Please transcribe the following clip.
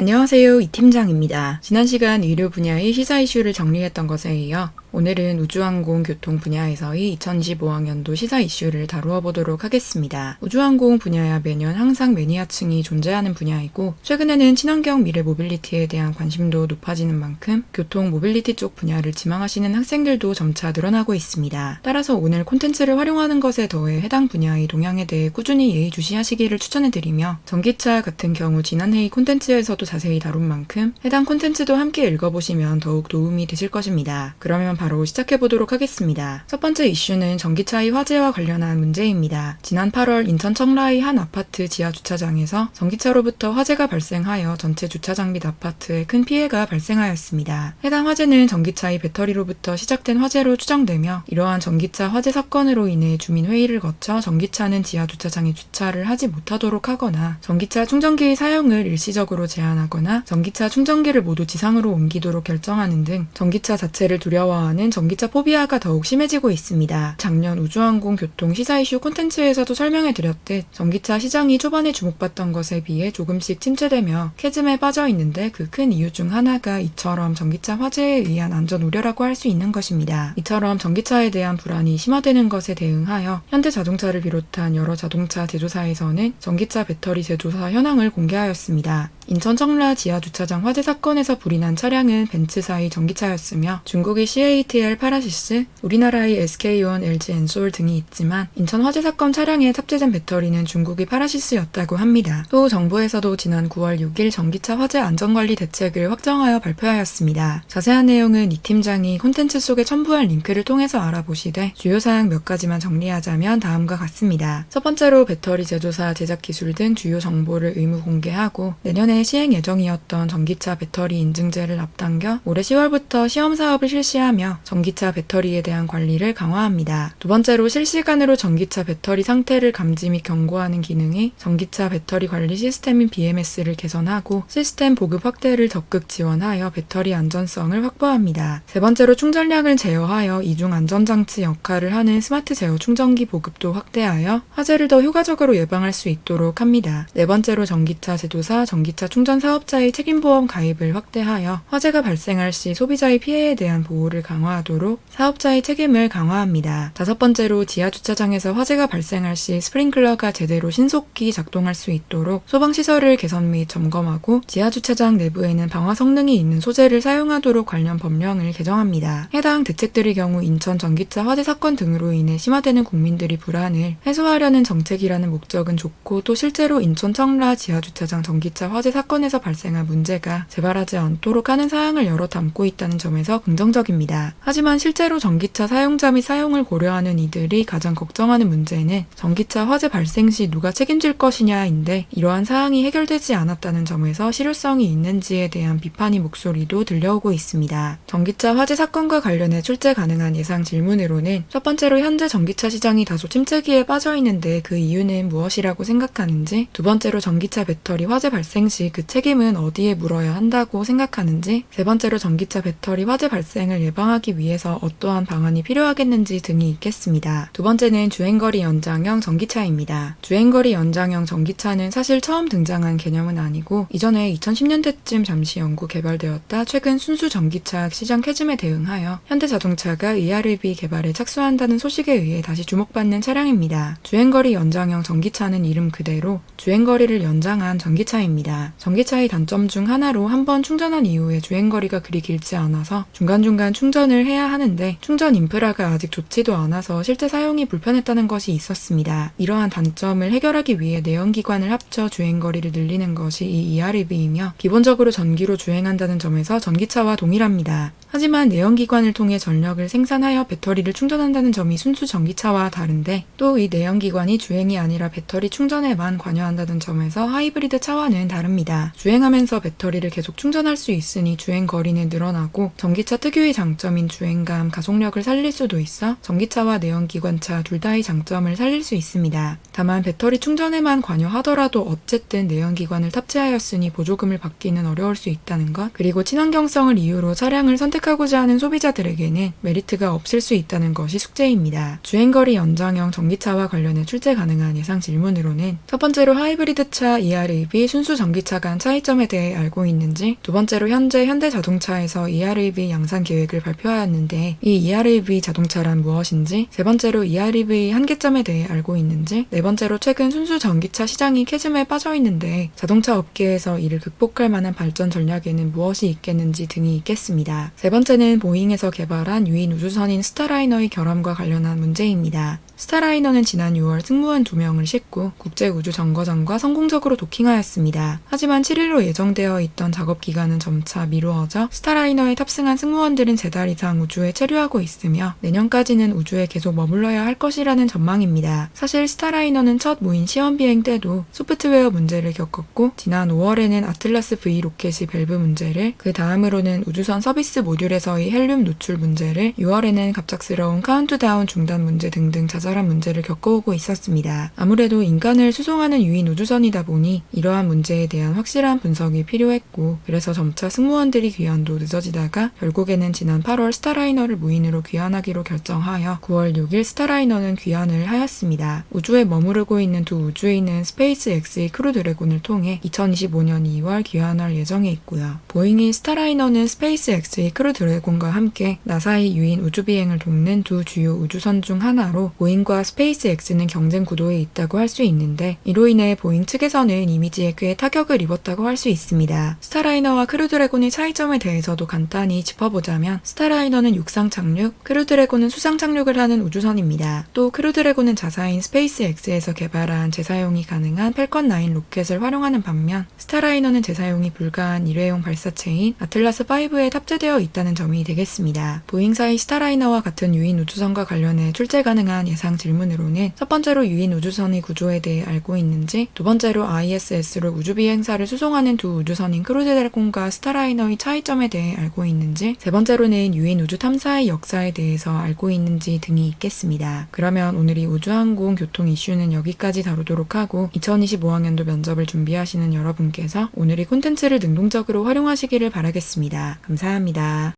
안녕하세요, 이 팀장입니다. 지난 시간 의료 분야의 시사 이슈를 정리했던 것에 이어 오늘은 우주항공 교통 분야에서의 2025학년도 시사 이슈를 다루어 보도록 하겠습니다. 우주항공 분야야 매년 항상 매니아층이 존재하는 분야이고 최근에는 친환경 미래 모빌리티에 대한 관심도 높아지는 만큼 교통 모빌리티 쪽 분야를 지망하시는 학생들도 점차 늘어나고 있습니다. 따라서 오늘 콘텐츠를 활용하는 것에 더해 해당 분야의 동향에 대해 꾸준히 예의주시하시기를 추천해드리며 전기차 같은 경우 지난 회의 콘텐츠에서도 자세히 다룬 만큼 해당 콘텐츠도 함께 읽어보시면 더욱 도움이 되실 것입니다. 그러면 바로 시작해보도록 하겠습니다. 첫 번째 이슈는 전기차의 화재와 관련한 문제입니다. 지난 8월 인천 청라의 한 아파트 지하 주차장에서 전기차로부터 화재가 발생하여 전체 주차장 및 아파트에 큰 피해가 발생하였습니다. 해당 화재는 전기차의 배터리로부터 시작된 화재로 추정되며 이러한 전기차 화재 사건으로 인해 주민회의를 거쳐 전기차는 지하 주차장에 주차를 하지 못하도록 하거나 전기차 충전기의 사용을 일시적으로 제한하거나 전기차 충전기를 모두 지상으로 옮기도록 결정하는 등 전기차 자체를 두려워하는 전기차 포비아가 더욱 심해지고 있습니다. 작년 우주항공 교통 시사 이슈 콘텐츠에서도 설명해드렸듯 전기차 시장이 초반에 주목받던 것에 비해 조금씩 침체되며 캐즘에 빠져 있는데 그 큰 이유 중 하나가 이처럼 전기차 화재에 의한 안전 우려라고 할 수 있는 것입니다. 이처럼 전기차에 대한 불안이 심화되는 것에 대응하여 현대자동차를 비롯한 여러 자동차 제조사에서는 전기차 배터리 제조사 현황을 공개하였습니다. 인천 청라 지하 주차장 화재 사건에서 불이 난 차량은 벤츠사의 전기차였으며 중국의 CATL 파라시스, 우리나라의 SK-On, LG 엔솔 등이 있지만 인천 화재 사건 차량에 탑재된 배터리는 중국의 파라시스였다고 합니다. 또 정부에서도 지난 9월 6일 전기차 화재 안전관리 대책을 확정하여 발표하였습니다. 자세한 내용은 이 팀장이 콘텐츠 속에 첨부한 링크를 통해서 알아보시되 주요 사항 몇 가지만 정리하자면 다음과 같습니다. 첫 번째로 배터리 제조사, 제작 기술 등 주요 정보를 의무 공개하고 내년에 시행 예정이었던 전기차 배터리 인증제를 앞당겨 올해 10월부터 시험 사업을 실시하며 전기차 배터리에 대한 관리를 강화합니다. 두 번째로 실시간으로 전기차 배터리 상태를 감지 및 경고하는 기능이 전기차 배터리 관리 시스템인 BMS를 개선하고 시스템 보급 확대를 적극 지원하여 배터리 안전성을 확보합니다. 세 번째로 충전량을 제어하여 이중 안전장치 역할을 하는 스마트 제어 충전기 보급도 확대하여 화재를 더 효과적으로 예방할 수 있도록 합니다. 네 번째로 전기차 제조사, 전기차 충전 사업자의 책임보험 가입을 확대하여 화재가 발생할 시 소비자의 피해에 대한 보호를 강화하도록 사업자의 책임을 강화합니다. 다섯 번째로 지하 주차장에서 화재가 발생할 시 스프링클러가 제대로 신속히 작동할 수 있도록 소방시설을 개선 및 점검하고 지하 주차장 내부에는 방화 성능이 있는 소재를 사용하도록 관련 법령을 개정합니다. 해당 대책들의 경우 인천 전기차 화재 사건 등으로 인해 심화되는 국민들의 불안을 해소하려는 정책이라는 목적은 좋고 또 실제로 인천 청라 지하 주차장 전기차 화재 사건에서 발생한 문제가 재발하지 않도록 하는 사항을 여러 담고 있다는 점에서 긍정적입니다. 하지만 실제로 전기차 사용자 및 사용을 고려하는 이들이 가장 걱정하는 문제는 전기차 화재 발생 시 누가 책임질 것이냐인데 이러한 사항이 해결되지 않았다는 점에서 실효성이 있는지에 대한 비판의 목소리도 들려오고 있습니다. 전기차 화재 사건과 관련해 출제 가능한 예상 질문으로는 첫 번째로 현재 전기차 시장이 다소 침체기에 빠져 있는데 그 이유는 무엇이라고 생각하는지, 두 번째로 전기차 배터리 화재 발생 시 그 책임은 어디에 물어야 한다고 생각하는지, 세 번째로 전기차 배터리 화재 발생을 예방하기 위해서 어떠한 방안이 필요하겠는지 등이 있겠습니다. 두 번째는 주행거리 연장형 전기차입니다. 주행거리 연장형 전기차는 사실 처음 등장한 개념은 아니고 이전에 2010년대쯤 잠시 연구 개발되었다 최근 순수 전기차 시장 캐즘에 대응하여 현대자동차가 ERV 개발에 착수한다는 소식에 의해 다시 주목받는 차량입니다. 주행거리 연장형 전기차는 이름 그대로 주행거리를 연장한 전기차입니다. 전기차의 단점 중 하나로 한 번 충전한 이후에 주행거리가 그리 길지 않아서 중간중간 충전을 해야 하는데 충전 인프라가 아직 좋지도 않아서 실제 사용이 불편했다는 것이 있었습니다. 이러한 단점을 해결하기 위해 내연기관을 합쳐 주행거리를 늘리는 것이 이 ERV이며 기본적으로 전기로 주행한다는 점에서 전기차와 동일합니다. 하지만 내연기관을 통해 전력을 생산하여 배터리를 충전한다는 점이 순수 전기차와 다른데 또 이 내연기관이 주행이 아니라 배터리 충전에만 관여한다는 점에서 하이브리드 차와는 다릅니다. 주행하면서 배터리를 계속 충전할 수 있으니 주행거리는 늘어나고 전기차 특유의 장점인 주행감, 가속력을 살릴 수도 있어 전기차와 내연기관차 둘 다의 장점을 살릴 수 있습니다. 다만 배터리 충전에만 관여하더라도 어쨌든 내연기관을 탑재하였으니 보조금을 받기는 어려울 수 있다는 것, 그리고 친환경성을 이유로 차량을 선택 선택하고자 하는 소비자들에게는 메리트가 없을 수 있다는 것이 숙제입니다. 주행거리 연장형 전기차와 관련해 출제 가능한 예상 질문으로는 첫 번째로 하이브리드차, EREV, 순수 전기차 간 차이점에 대해 알고 있는지, 두 번째로 현재 현대자동차에서 EREV 양산 계획을 발표하였는데 이 EREV 자동차란 무엇인지, 세 번째로 EREV 한계점에 대해 알고 있는지, 네 번째로 최근 순수 전기차 시장이 캐즘에 빠져 있는데 자동차 업계에서 이를 극복할 만한 발전 전략에는 무엇이 있겠는지 등이 있겠습니다. 세 번째는 보잉에서 개발한 유인 우주선인 스타라이너의 결함과 관련한 문제입니다. 스타라이너는 지난 6월 승무원 2명을 싣고 국제우주정거장과 성공적으로 도킹하였습니다. 하지만 7일로 예정되어 있던 작업 기간은 점차 미루어져 스타라이너에 탑승한 승무원들은 3달 이상 우주에 체류하고 있으며 내년까지는 우주에 계속 머물러야 할 것이라는 전망입니다. 사실 스타라이너는 첫 무인 시험 비행 때도 소프트웨어 문제를 겪었고, 지난 5월에는 아틀라스 V 로켓이 밸브 문제를, 그 다음으로는 우주선 서비스 모듈에서의 헬륨 노출 문제를, 6월에는 갑작스러운 카운트다운 중단 문제 등등 자잘한 문제를 겪어오고 있었습니다. 아무래도 인간을 수송하는 유인 우주선이다 보니 이러한 문제에 대한 확실한 분석이 필요했고, 그래서 점차 승무원들이 귀환도 늦어지다가 결국에는 지난 8월 스타라이너를 무인으로 귀환하기로 결정하여 9월 6일 스타라이너는 귀환을 하였습니다. 우주에 머무르고 있는 두 우주인은 스페이스X의 크루드래곤을 통해 2025년 2월 귀환할 예정에 있고요. 보잉의 스타라이너는 스페이스X의 크루드래곤과 함께 나사의 유인 우주비행을 돕는 두 주요 우주선 중 하나로, 보잉과 스페이스X는 경쟁 구도에 있다고 할 수 있는데 이로 인해 보잉 측에서는 이미지에 꽤 타격을 입었다고 할 수 있습니다. 스타라이너와 크루드래곤의 차이점에 대해서도 간단히 짚어보자면, 스타라이너는 육상 착륙, 크루드래곤은 수상 착륙을 하는 우주선입니다. 또 크루드래곤은 자사인 스페이스X에서 개발한 재사용이 가능한 팰컨9 로켓을 활용하는 반면, 스타라이너는 재사용이 불가한 일회용 발사체인 아틀라스5에 탑재되어 있다는 점이 되겠습니다. 보잉사의 스타라이너와 같은 유인 우주선과 관련해 출제 가능한 예상 질문으로는 첫 번째로 유인 우주선의 구조에 대해 알고 있는지, 두 번째로 ISS로 우주비행사를 수송하는 두 우주선인 크루드래곤과 스타라이너의 차이점에 대해 알고 있는지, 세 번째로는 유인 우주 탐사의 역사에 대해서 알고 있는지 등이 있겠습니다. 그러면 오늘 이 우주항공 교통 이슈는 여기까지 다루도록 하고, 2025학년도 면접을 준비하시는 여러분께서 오늘 이 콘텐츠를 능동적으로 활용하시기를 바라겠습니다. 감사합니다.